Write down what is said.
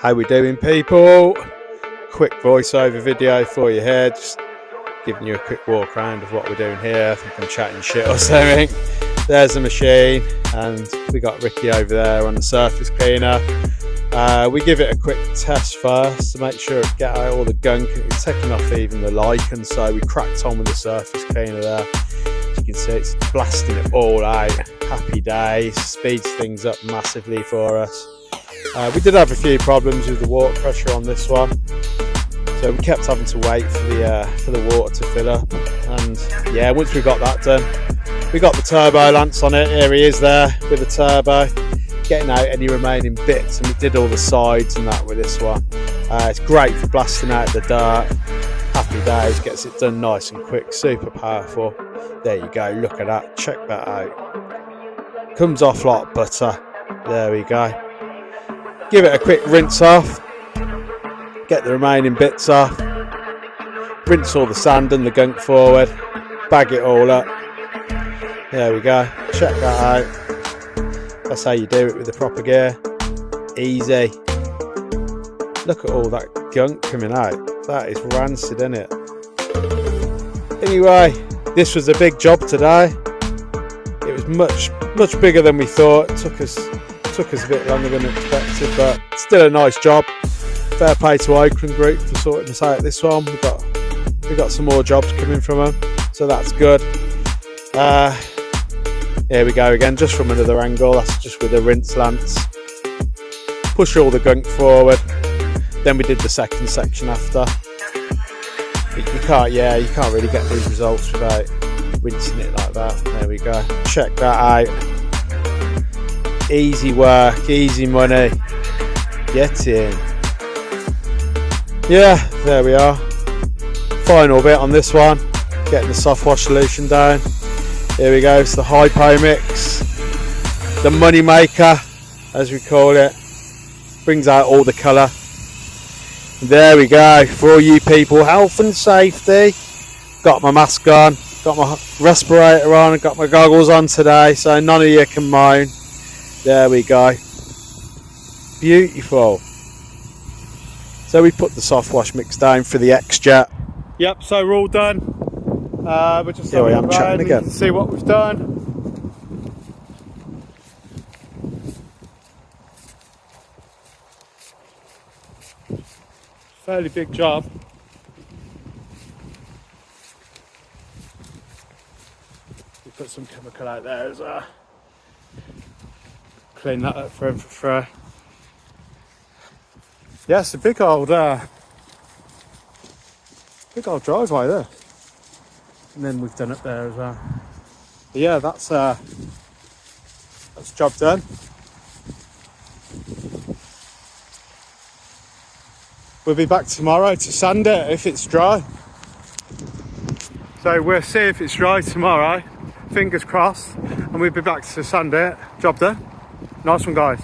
How we doing, people? Quick voiceover video for you here, just giving you a quick walk around of what we're doing here. I think I'm chatting shit or something. There's the machine, and we got Ricky over there on the surface cleaner. We give it a quick test first to make sure it get out all the gunk. It's taking off even the lichen, so we cracked on with the surface cleaner there. As you can see, it's blasting it all out. Happy days, speeds things up massively for us. We did have a few problems with the water pressure on this one, so we kept having to wait for the water to fill up. And yeah, once we got that done, we got the turbo lance on it. Here he is there with the turbo, getting out any remaining bits, and we did all the sides and that with this one. It's great for blasting out the dirt. Happy days, gets it done nice and quick, super powerful. There you go, look at that, check that out. Comes off like butter. There we go. Give it a quick rinse off, get the remaining bits off, rinse all the sand and the gunk forward, bag it all up. There we go, check that out. That's how you do it with the proper gear. Easy. Look at all that gunk coming out. That is rancid, isn't it? Anyway, this was a big job today. It was much bigger than we thought. It took us a bit longer than expected, but still a nice job. Fair play to Oakland Group for sorting us out this one. We got some more jobs coming from them, so that's good. Here we go again, just from another angle. That's just with a rinse lance. Push all the gunk forward. Then we did the second section after. You can't really get these results without rinsing it like that. There we go. Check that out. Easy work, easy money. Get in. Yeah, there we are. Final bit on this one. Getting the soft wash solution down. Here we go, it's the hypo mix. The money maker, as we call it. Brings out all the colour. There we go, for all you people, health and safety. Got my mask on, got my respirator on, got my goggles on today, so none of you can moan. There we go. Beautiful. So we put the soft wash mix down for the X-Jet. Yep, so we're all done. We're just Here I am chatting again. You can see what we've done. Fairly big job. We put some chemical out there as well. Clean that up for him for free. Yeah, it's a big old driveway there. And then we've done it there as well. But yeah, that's job done. We'll be back tomorrow to sand it if it's dry. So we'll see if it's dry tomorrow. Fingers crossed. And we'll be back to sand it. Job done. Nice one, guys.